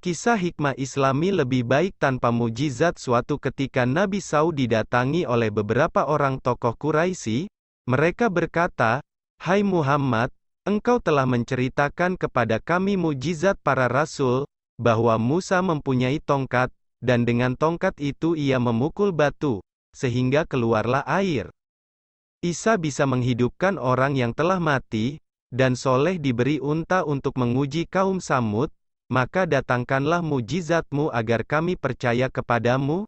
Kisah hikmah Islami lebih baik tanpa mujizat. Suatu ketika Nabi SAW didatangi oleh beberapa orang tokoh Quraisy. Mereka berkata, "Hai Muhammad, engkau telah menceritakan kepada kami mujizat para rasul, bahwa Musa mempunyai tongkat, dan dengan tongkat itu ia memukul batu, sehingga keluarlah air. Isa bisa menghidupkan orang yang telah mati, dan Soleh diberi unta untuk menguji kaum Samud. Maka datangkanlah mujizatmu agar kami percaya kepadamu."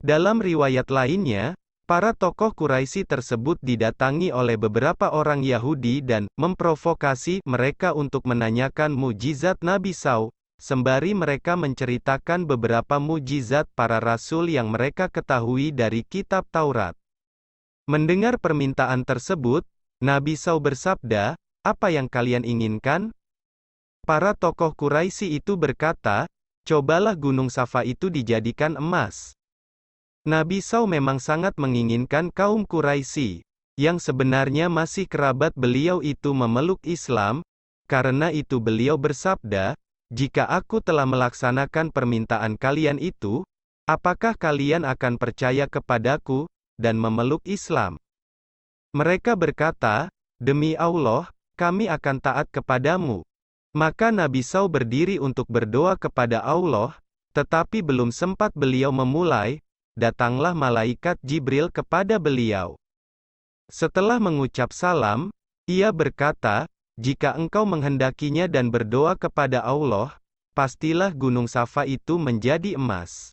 Dalam riwayat lainnya, para tokoh Quraisy tersebut didatangi oleh beberapa orang Yahudi dan memprovokasi mereka untuk menanyakan mujizat Nabi SAW, sembari mereka menceritakan beberapa mujizat para rasul yang mereka ketahui dari kitab Taurat. Mendengar permintaan tersebut, Nabi SAW bersabda, "Apa yang kalian inginkan?" Para tokoh Quraisy itu berkata, "Cobalah gunung Safa itu dijadikan emas." Nabi SAW memang sangat menginginkan kaum Quraisy, yang sebenarnya masih kerabat beliau itu memeluk Islam. Karena itu beliau bersabda, "Jika aku telah melaksanakan permintaan kalian itu, apakah kalian akan percaya kepadaku, dan memeluk Islam?" Mereka berkata, "Demi Allah, kami akan taat kepadamu." Maka Nabi SAW berdiri untuk berdoa kepada Allah, tetapi belum sempat beliau memulai, datanglah malaikat Jibril kepada beliau. Setelah mengucap salam, ia berkata, "Jika engkau menghendakinya dan berdoa kepada Allah, pastilah gunung Safa itu menjadi emas.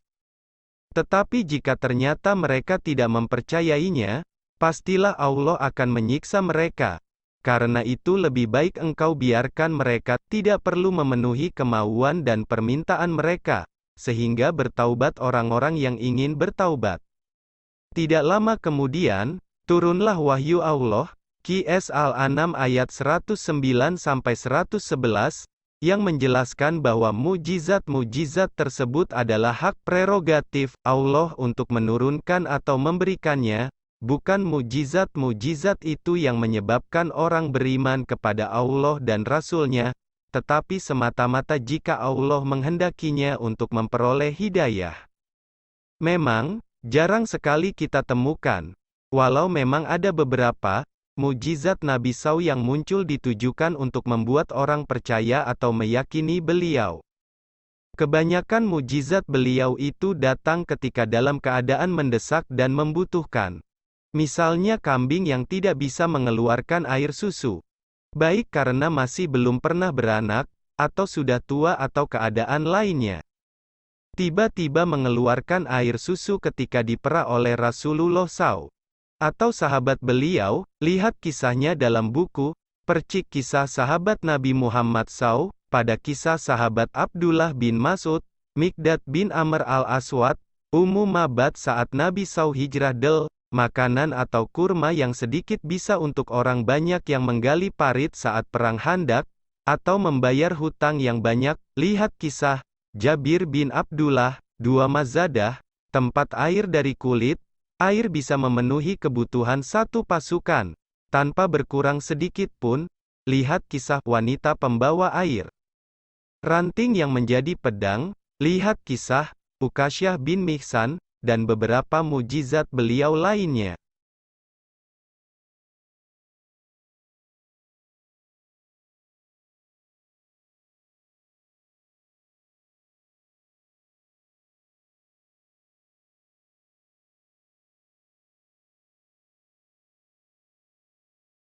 Tetapi jika ternyata mereka tidak mempercayainya, pastilah Allah akan menyiksa mereka. Karena itu lebih baik engkau biarkan mereka, tidak perlu memenuhi kemauan dan permintaan mereka, sehingga bertaubat orang-orang yang ingin bertaubat." Tidak lama kemudian, turunlah wahyu Allah, Qs Al-An'am ayat 109-111, yang menjelaskan bahwa mujizat-mujizat tersebut adalah hak prerogatif Allah untuk menurunkan atau memberikannya. Bukan mujizat-mujizat itu yang menyebabkan orang beriman kepada Allah dan Rasul-Nya, tetapi semata-mata jika Allah menghendakinya untuk memperoleh hidayah. Memang, jarang sekali kita temukan, walau memang ada beberapa, mujizat Nabi SAW yang muncul ditujukan untuk membuat orang percaya atau meyakini beliau. Kebanyakan mujizat beliau itu datang ketika dalam keadaan mendesak dan membutuhkan. Misalnya kambing yang tidak bisa mengeluarkan air susu. Baik karena masih belum pernah beranak, atau sudah tua atau keadaan lainnya. Tiba-tiba mengeluarkan air susu ketika dipera oleh Rasulullah SAW. Atau sahabat beliau, lihat kisahnya dalam buku, Percik Kisah Sahabat Nabi Muhammad SAW, pada kisah sahabat Abdullah bin Mas'ud, Mikdad bin Amr al-Aswad, Ummu Mabad saat Nabi SAW hijrah makanan atau kurma yang sedikit bisa untuk orang banyak yang menggali parit saat perang Khandaq, atau membayar hutang yang banyak. Lihat kisah Jabir bin Abdullah, 2 Mazadah, tempat air dari kulit, air bisa memenuhi kebutuhan satu pasukan, tanpa berkurang sedikit pun. Lihat kisah wanita pembawa air. Ranting yang menjadi pedang, lihat kisah Ukasyah bin Mihsan, dan beberapa mujizat beliau lainnya.